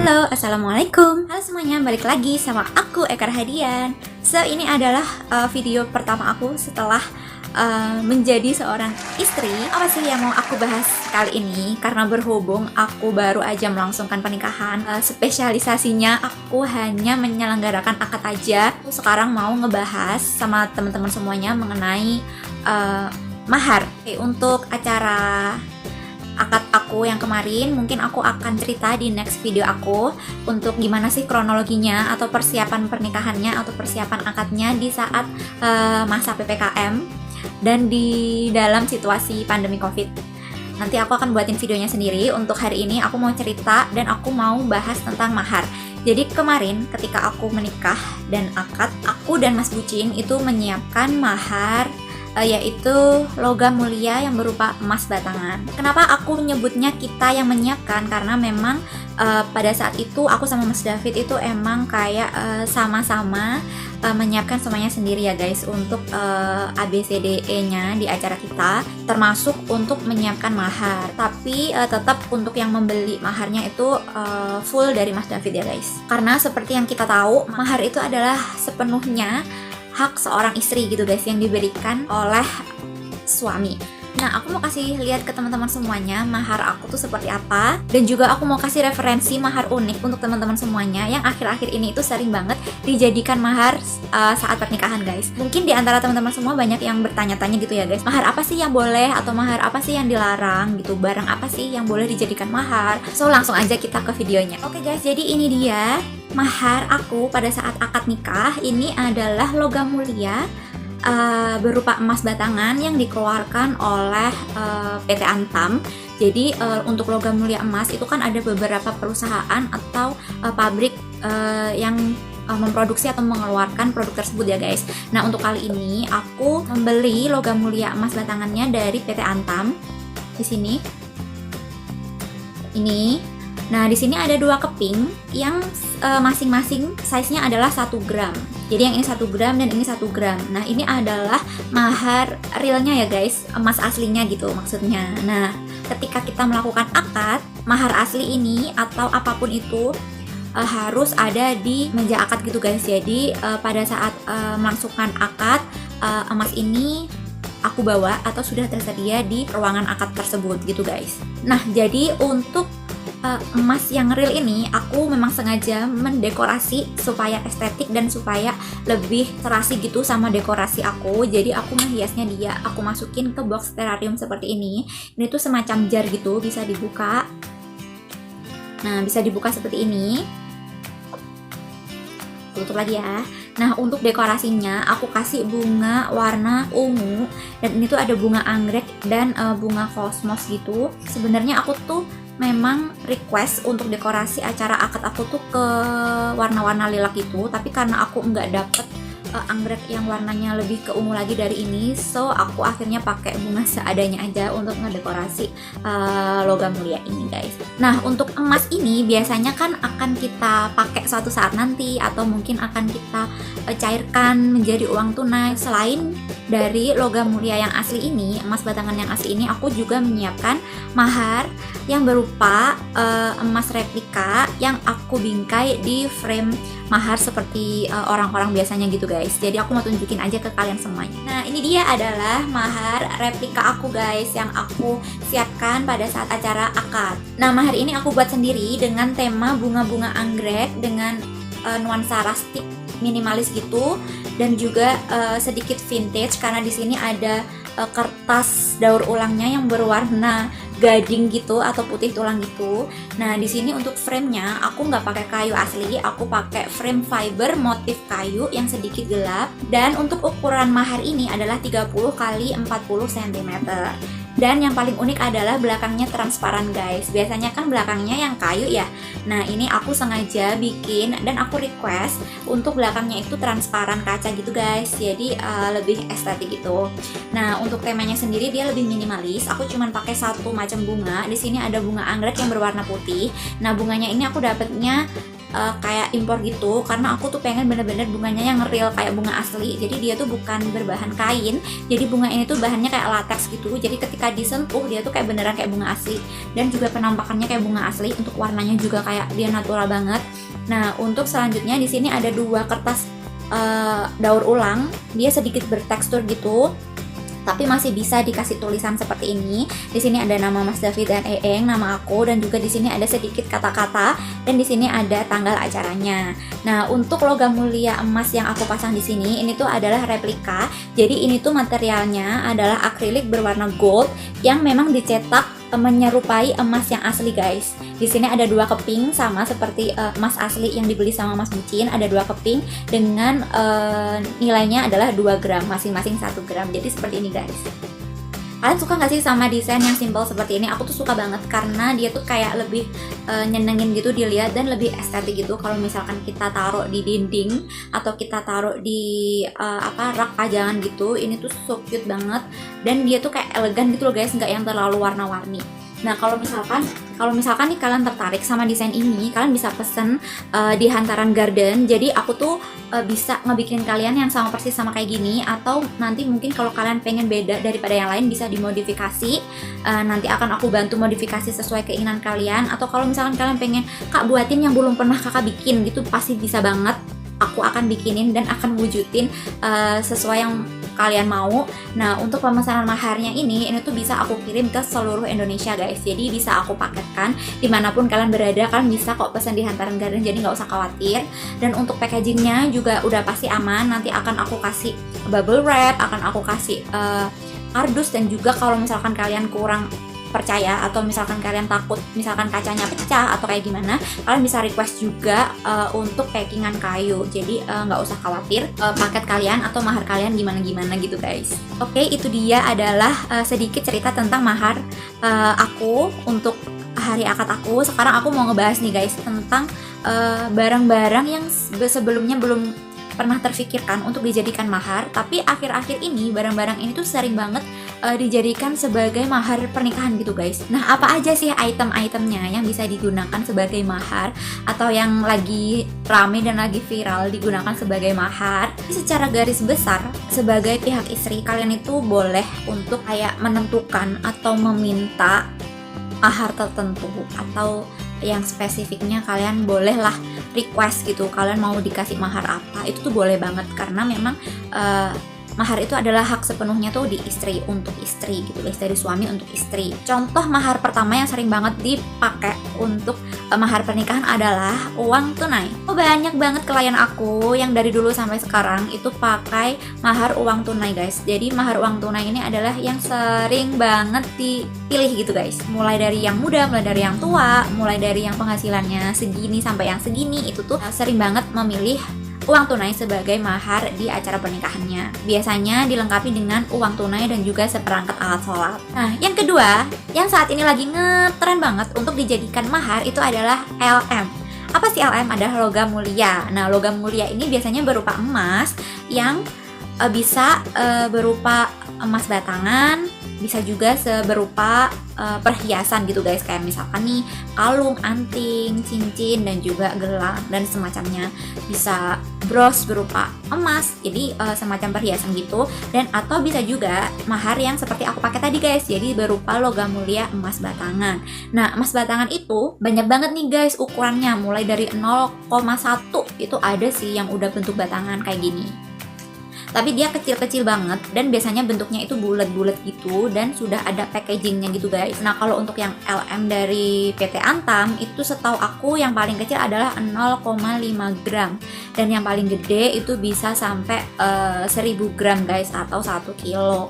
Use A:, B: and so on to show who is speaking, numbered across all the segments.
A: Halo, assalamualaikum. Halo semuanya, balik lagi sama aku Eka Rahadian. Ini adalah video pertama aku setelah menjadi seorang istri. Apa sih yang mau aku bahas kali ini? Karena berhubung aku baru aja melangsungkan pernikahan, spesialisasinya aku hanya menyelenggarakan akad aja. Aku sekarang mau ngebahas sama teman-teman semuanya mengenai mahar. Untuk acara akad aku yang kemarin, mungkin aku akan cerita di next video aku untuk gimana sih kronologinya atau persiapan pernikahannya atau persiapan akadnya di saat masa PPKM dan di dalam situasi pandemi COVID. Nanti aku akan buatin videonya sendiri. Untuk hari ini aku mau cerita dan aku mau bahas tentang mahar. Jadi kemarin ketika aku menikah dan akad, aku dan Mas Bucin itu menyiapkan mahar yaitu logam mulia yang berupa emas batangan. Kenapa aku menyebutnya kita yang menyiapkan? Karena memang pada saat itu aku sama Mas David itu emang kayak sama-sama menyiapkan semuanya sendiri ya guys, untuk ABCDE-nya di acara kita, termasuk untuk menyiapkan mahar. Tapi tetap untuk yang membeli maharnya itu full dari Mas David ya guys. Karena seperti yang kita tahu, mahar itu adalah sepenuhnya hak seorang istri gitu guys, yang diberikan oleh suami. Nah, aku mau kasih lihat ke teman-teman semuanya mahar aku tuh seperti apa, dan juga aku mau kasih referensi mahar unik untuk teman-teman semuanya yang akhir-akhir ini itu sering banget dijadikan mahar saat pernikahan guys. Mungkin di antara teman-teman semua banyak yang bertanya-tanya gitu ya guys, mahar apa sih yang boleh atau mahar apa sih yang dilarang gitu, barang apa sih yang boleh dijadikan mahar. So langsung aja kita ke videonya. Oke guys, jadi ini dia mahar aku pada saat akad nikah. Ini adalah logam mulia berupa emas batangan yang dikeluarkan oleh PT Antam. Jadi untuk logam mulia emas itu kan ada beberapa perusahaan atau pabrik yang memproduksi atau mengeluarkan produk tersebut ya guys. Nah, untuk kali ini aku membeli logam mulia emas batangannya dari PT Antam. Di sini. Ini. Nah, di sini ada dua keping yang masing-masing size-nya adalah 1 gram. Jadi yang ini 1 gram dan ini 1 gram. Nah, ini adalah mahar realnya ya guys, emas aslinya gitu maksudnya. Nah, ketika kita melakukan akad, mahar asli ini atau apapun itu harus ada di meja akad gitu guys. Jadi pada saat melangsungkan akad, emas ini aku bawa atau sudah tersedia di ruangan akad tersebut gitu guys. Nah, jadi untuk emas yang real ini aku memang sengaja mendekorasi supaya estetik dan supaya lebih terasi gitu sama dekorasi aku. Jadi aku menghiasnya dia, aku masukin ke box terrarium seperti ini. Ini tuh semacam jar gitu, bisa dibuka. Nah, bisa dibuka seperti ini. Tutup lagi ya. Nah, untuk dekorasinya aku kasih bunga warna ungu, dan ini tuh ada bunga anggrek dan bunga kosmos gitu. Sebenarnya aku tuh memang request untuk dekorasi acara akad aku tuh ke warna-warna lilac gitu, tapi karena aku nggak dapet anggrek yang warnanya lebih ke ungu lagi dari ini, so aku akhirnya pakai bunga seadanya aja untuk ngedekorasi logam mulia ini guys. Nah, untuk emas ini biasanya kan akan kita pakai suatu saat nanti, atau mungkin akan kita cairkan menjadi uang tunai. Selain dari logam mulia yang asli ini, emas batangan yang asli ini, aku juga menyiapkan mahar yang berupa emas replika yang aku bingkai di frame mahar seperti orang-orang biasanya gitu guys. Jadi aku mau tunjukin aja ke kalian semuanya. Nah, ini dia adalah mahar replika aku guys, yang aku siapkan pada saat acara akad. Nah, mahar ini aku buat sendiri dengan tema bunga-bunga anggrek dengan nuansa rustic minimalis gitu, dan juga sedikit vintage karena di sini ada kertas daur ulangnya yang berwarna gading gitu atau putih tulang gitu. Nah, di sini untuk frame-nya aku nggak pakai kayu asli, aku pakai frame fiber motif kayu yang sedikit gelap. Dan untuk ukuran mahar ini adalah 30 x 40 cm. Dan yang paling unik adalah belakangnya transparan guys. Biasanya kan belakangnya yang kayu ya. Nah, ini aku sengaja bikin dan aku request untuk belakangnya itu transparan kaca gitu guys. Jadi lebih estetik gitu. Nah, untuk temanya sendiri dia lebih minimalis. Aku cuman pakai satu macam bunga. Di sini ada bunga anggrek yang berwarna putih. Nah, bunganya ini aku dapetnya kayak impor gitu, karena aku tuh pengen bener-bener bunganya yang real kayak bunga asli. Jadi dia tuh bukan berbahan kain, jadi bunga ini tuh bahannya kayak latex gitu, jadi ketika disentuh dia tuh kayak beneran kayak bunga asli, dan juga penampakannya kayak bunga asli. Untuk warnanya juga kayak dia natural banget. Nah, untuk selanjutnya di sini ada 2 kertas daur ulang. Dia sedikit bertekstur gitu, tapi masih bisa dikasih tulisan seperti ini. Di sini ada nama Mas David dan Eeng, nama aku, dan juga di sini ada sedikit kata-kata, dan di sini ada tanggal acaranya. Nah, untuk logam mulia emas yang aku pasang di sini, ini tuh adalah replika. Jadi ini tuh materialnya adalah akrilik berwarna gold yang memang dicetak menyerupai emas yang asli, guys. Di sini ada 2 keping sama seperti emas asli yang dibeli sama Mas Bucin. Ada 2 keping dengan nilainya adalah 2 gram, masing-masing 1 gram. Jadi seperti ini, guys. Kalian suka gak sih sama desain yang simple seperti ini? Aku tuh suka banget karena dia tuh kayak lebih nyenengin gitu dilihat, dan lebih estetik gitu. Kalau misalkan kita taruh di dinding atau kita taruh di rak pajangan gitu, ini tuh so cute banget, dan dia tuh kayak elegan gitu loh, guys, nggak yang terlalu warna-warni. Nah, kalau misalkan nih kalian tertarik sama desain ini, kalian bisa pesen di Hantaran Garden. Jadi aku tuh bisa ngebikin kalian yang sama persis sama kayak gini, atau nanti mungkin kalau kalian pengen beda daripada yang lain bisa dimodifikasi. Nanti akan aku bantu modifikasi sesuai keinginan kalian. Atau kalau misalkan kalian pengen Kak buatin yang belum pernah kakak bikin gitu, pasti bisa banget. Aku akan bikinin dan akan wujudin sesuai yang kalian mau. Nah, untuk pemesanan maharnya ini tuh bisa aku kirim ke seluruh Indonesia, guys. Jadi bisa aku paketkan dimanapun kalian berada. Kalian bisa kok pesan di Hantaran Garden, jadi nggak usah khawatir. Dan untuk packagingnya juga udah pasti aman. Nanti akan aku kasih bubble wrap, akan aku kasih kardus, dan juga kalau misalkan kalian kurang percaya atau misalkan kalian takut misalkan kacanya pecah atau kayak gimana, kalian bisa request juga untuk packingan kayu. Jadi nggak usah khawatir paket kalian atau mahar kalian gimana-gimana gitu, guys. Oke, itu dia adalah sedikit cerita tentang mahar aku untuk hari akad aku. Sekarang aku mau ngebahas nih, guys, tentang barang-barang yang sebelumnya belum pernah terfikirkan untuk dijadikan mahar, tapi akhir-akhir ini barang-barang ini tuh sering banget dijadikan sebagai mahar pernikahan gitu, guys. Nah, apa aja sih item-itemnya yang bisa digunakan sebagai mahar atau yang lagi rame dan lagi viral digunakan sebagai mahar? Secara garis besar, sebagai pihak istri, kalian itu boleh untuk kayak menentukan atau meminta mahar tertentu, atau yang spesifiknya kalian bolehlah request gitu, kalian mau dikasih mahar apa, itu tuh boleh banget, karena memang mahar itu adalah hak sepenuhnya tuh di istri, untuk istri gitu guys, dari suami untuk istri. Contoh mahar pertama yang sering banget dipakai untuk mahar pernikahan adalah uang tunai. Banyak banget klien aku yang dari dulu sampai sekarang itu pakai mahar uang tunai, guys. Jadi mahar uang tunai ini adalah yang sering banget dipilih gitu, guys. Mulai dari yang muda, mulai dari yang tua, mulai dari yang penghasilannya segini sampai yang segini, itu tuh sering banget memilih uang tunai sebagai mahar di acara pernikahannya. Biasanya dilengkapi dengan uang tunai dan juga seperangkat alat sholat. Nah, yang kedua, yang saat ini lagi ngetren banget untuk dijadikan mahar itu adalah LM. Apa sih LM? Adalah logam mulia. Nah, logam mulia ini biasanya berupa emas yang bisa berupa emas batangan, bisa juga berupa perhiasan gitu, guys, kayak misalkan nih kalung, anting, cincin, dan juga gelang dan semacamnya. Bisa bros berupa emas, jadi semacam perhiasan gitu, dan atau bisa juga mahar yang seperti aku pakai tadi, guys, jadi berupa logam mulia emas batangan. Nah, emas batangan itu banyak banget nih, guys, ukurannya, mulai dari 0,1 itu ada sih yang udah bentuk batangan kayak gini. Tapi dia kecil-kecil banget dan biasanya bentuknya itu bulat-bulat gitu dan sudah ada packagingnya gitu, guys. Nah, kalau untuk yang LM dari PT Antam itu setahu aku yang paling kecil adalah 0,5 gram dan yang paling gede itu bisa sampai 1000 gram, guys, atau 1 kilo.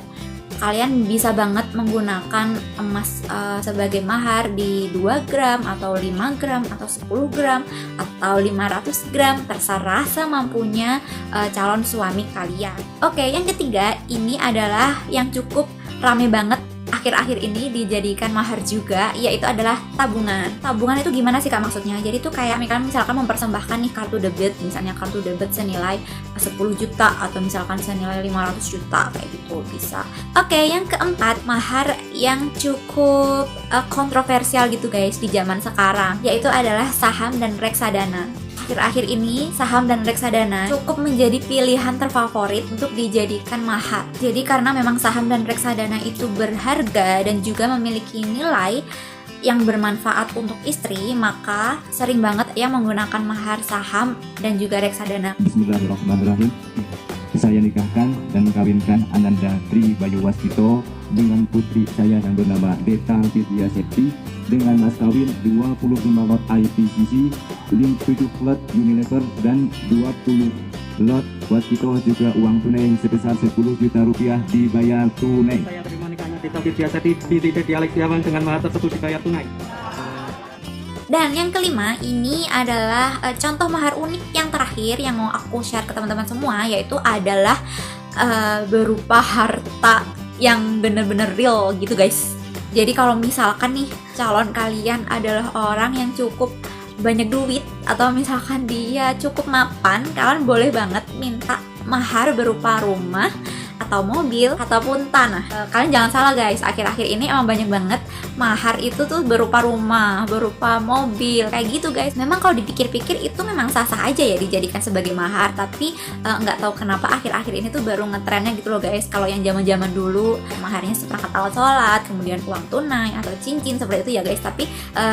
A: Kalian bisa banget menggunakan emas sebagai mahar di 2 gram atau 5 gram atau 10 gram atau 500 gram, terserah semampunya calon suami kalian. Oke, yang ketiga ini adalah yang cukup rame banget akhir-akhir ini dijadikan mahar juga, yaitu adalah tabungan. Tabungan itu gimana sih, Kak, maksudnya? Jadi tuh kayak misalkan mempersembahkan nih kartu debit, misalnya kartu debit senilai 10 juta atau misalkan senilai 500 juta kayak gitu bisa. Oke, yang keempat, mahar yang cukup kontroversial gitu, guys, di zaman sekarang, yaitu adalah saham dan reksadana. akhir-akhir ini saham dan reksadana cukup menjadi pilihan terfavorit untuk dijadikan mahar. Jadi karena memang saham dan reksadana itu berharga dan juga memiliki nilai yang bermanfaat untuk istri, maka sering banget ia menggunakan mahar saham dan juga reksadana.
B: Bismillahirrahmanirrahim. Saya nikahkan dan kawinkan Ananda Tri Bayu Waskito dengan putri saya yang bernama Deta Vidya Septi dengan mas kawin 25 lot IPCC, 7 lot Unilever dan 20 lot Waskito, juga uang tunai sebesar 10 juta rupiah dibayar tunai.
C: Saya terima nikahnya Deta Vidya Septi binti Dedi Alexiawan dengan mahar tersebut dibayar tunai.
A: Dan yang kelima, ini adalah contoh mahar unik yang terakhir yang mau aku share ke teman-teman semua, yaitu adalah berupa harta yang bener-bener real gitu guys. Jadi kalau misalkan nih calon kalian adalah orang yang cukup banyak duit atau misalkan dia cukup mapan, kalian boleh banget minta mahar berupa rumah atau mobil ataupun tanah. Kalian jangan salah guys, akhir-akhir ini emang banyak banget mahar itu tuh berupa rumah, berupa mobil, kayak gitu guys. Memang kalau dipikir-pikir itu memang sah-sah aja ya dijadikan sebagai mahar, tapi nggak tahu kenapa akhir-akhir ini tuh baru ngetrennya gitu loh guys. Kalau yang zaman-zaman dulu maharnya seperangkat alat sholat, kemudian uang tunai atau cincin seperti itu ya guys. Tapi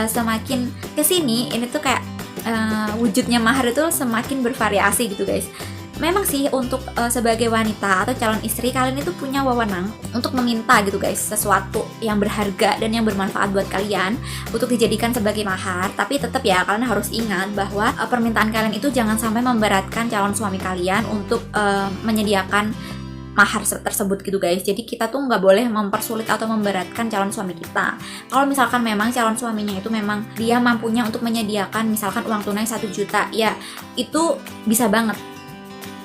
A: semakin kesini ini tuh kayak wujudnya mahar itu semakin bervariasi gitu guys. Memang sih untuk sebagai wanita atau calon istri, kalian itu punya wewenang untuk meminta gitu guys sesuatu yang berharga dan yang bermanfaat buat kalian untuk dijadikan sebagai mahar. Tapi tetap ya kalian harus ingat bahwa permintaan kalian itu jangan sampai memberatkan calon suami kalian untuk menyediakan mahar tersebut gitu guys. Jadi kita tuh nggak boleh mempersulit atau memberatkan calon suami kita. Kalau misalkan memang calon suaminya itu memang dia mampunya untuk menyediakan misalkan uang tunai 1 juta, ya itu bisa banget,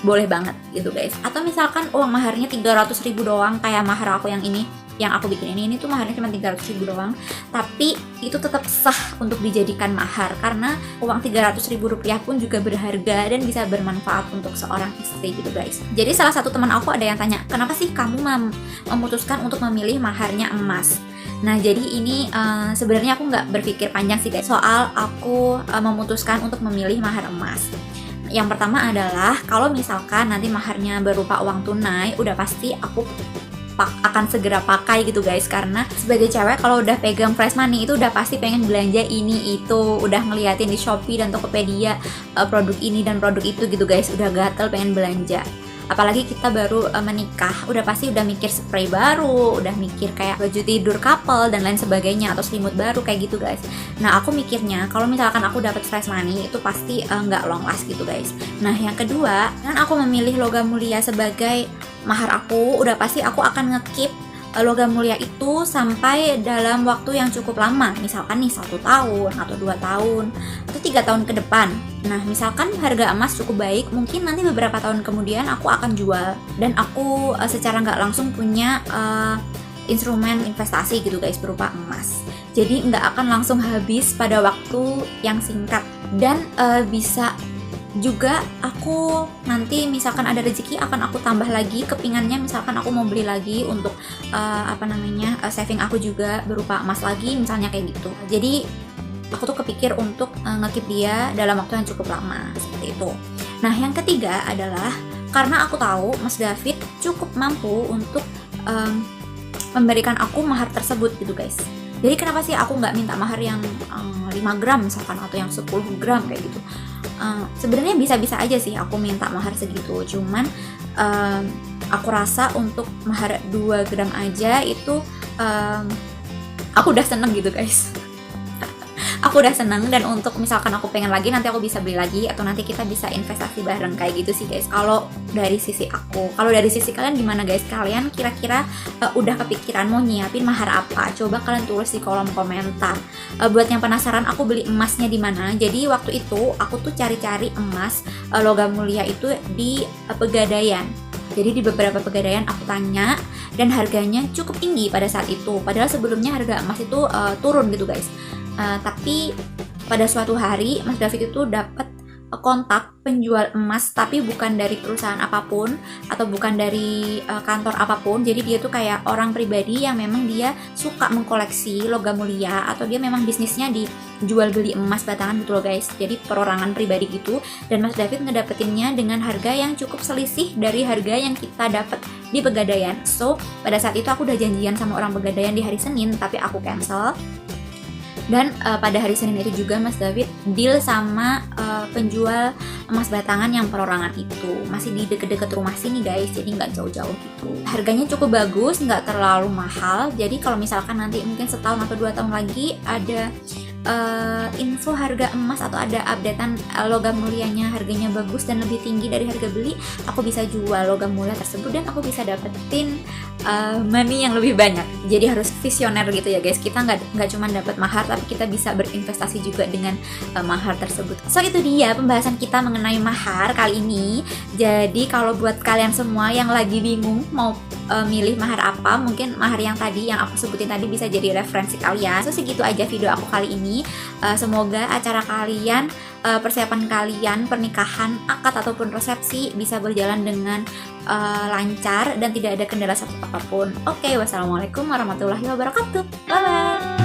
A: boleh banget gitu guys. Atau misalkan uang maharnya 300.000 doang, kayak mahar aku yang ini, yang aku bikin ini tuh maharnya cuma 300.000 doang, tapi itu tetap sah untuk dijadikan mahar karena uang 300.000 rupiah pun juga berharga dan bisa bermanfaat untuk seorang istri gitu guys. Jadi salah satu teman aku ada yang tanya, kenapa sih kamu memutuskan untuk memilih maharnya emas? Nah jadi ini sebenarnya aku nggak berpikir panjang sih guys soal aku memutuskan untuk memilih mahar emas. Yang pertama adalah kalau misalkan nanti maharnya berupa uang tunai, udah pasti aku akan segera pakai gitu guys. Karena sebagai cewek kalau udah pegang fresh money itu udah pasti pengen belanja ini itu, udah ngeliatin di Shopee dan Tokopedia produk ini dan produk itu gitu guys, udah gatel pengen belanja. Apalagi kita baru menikah, udah pasti udah mikir spray baru, udah mikir kayak baju tidur couple dan lain sebagainya, atau selimut baru kayak gitu guys. Nah aku mikirnya kalau misalkan aku dapat fresh money itu pasti nggak long last gitu guys. Nah yang kedua, kan aku memilih logam mulia sebagai mahar aku, udah pasti aku akan nge-keep logam mulia itu sampai dalam waktu yang cukup lama, misalkan nih 1 tahun atau 2 tahun atau 3 tahun ke depan. Nah misalkan harga emas cukup baik, mungkin nanti beberapa tahun kemudian aku akan jual dan aku secara nggak langsung punya instrumen investasi gitu guys berupa emas. Jadi nggak akan langsung habis pada waktu yang singkat, dan bisa juga aku nanti misalkan ada rezeki akan aku tambah lagi kepingannya, misalkan aku mau beli lagi untuk saving aku juga berupa emas lagi misalnya kayak gitu. Jadi aku tuh kepikir untuk nge-keep dia dalam waktu yang cukup lama seperti itu. Nah yang ketiga adalah karena aku tahu Mas David cukup mampu untuk memberikan aku mahar tersebut gitu guys. Jadi kenapa sih aku nggak minta mahar yang 5 gram misalkan atau yang 10 gram kayak gitu. Sebenarnya bisa-bisa aja sih aku minta mahar segitu, cuman aku rasa untuk mahar 2 gram aja itu aku udah seneng gitu guys. Aku udah seneng, dan untuk misalkan aku pengen lagi nanti aku bisa beli lagi atau nanti kita bisa investasi bareng kayak gitu sih guys. Kalau dari sisi aku, kalau dari sisi kalian gimana guys? Kalian kira-kira udah kepikiran mau nyiapin mahar apa? Coba kalian tulis di kolom komentar. Buat yang penasaran aku beli emasnya di mana? Jadi waktu itu aku tuh cari-cari emas logam mulia itu di Pegadaian. Jadi di beberapa Pegadaian aku tanya dan harganya cukup tinggi pada saat itu. Padahal sebelumnya harga emas itu turun gitu guys. Tapi pada suatu hari Mas David itu dapat kontak penjual emas tapi bukan dari perusahaan apapun atau bukan dari kantor apapun. Jadi dia tuh kayak orang pribadi yang memang dia suka mengkoleksi logam mulia atau dia memang bisnisnya di jual beli emas batangan gitu loh guys. Jadi perorangan pribadi gitu, dan Mas David ngedapetinnya dengan harga yang cukup selisih dari harga yang kita dapat di Pegadaian. So pada saat itu aku udah janjian sama orang Pegadaian di hari Senin tapi aku cancel. Dan pada hari Senin itu juga Mas David deal sama penjual emas batangan yang perorangan itu. Masih di deket-deket rumah sini guys, jadi nggak jauh-jauh gitu. Harganya cukup bagus, nggak terlalu mahal. Jadi kalau misalkan nanti mungkin setahun atau 2 tahun lagi ada info harga emas atau ada updatean logam mulianya harganya bagus dan lebih tinggi dari harga beli, aku bisa jual logam mulia tersebut dan aku bisa dapetin money yang lebih banyak. Jadi harus visioner gitu ya guys, kita nggak cuma dapat mahar tapi kita bisa berinvestasi juga dengan mahar tersebut. So itu dia pembahasan kita mengenai mahar kali ini. Jadi kalau buat kalian semua yang lagi bingung mau milih mahar apa, mungkin mahar yang tadi yang aku sebutin tadi bisa jadi referensi kalian. So segitu aja video aku kali ini. Semoga acara kalian, persiapan kalian, pernikahan, akad ataupun resepsi bisa berjalan dengan lancar dan tidak ada kendala apapun. Oke, wassalamualaikum warahmatullahi wabarakatuh. Bye bye.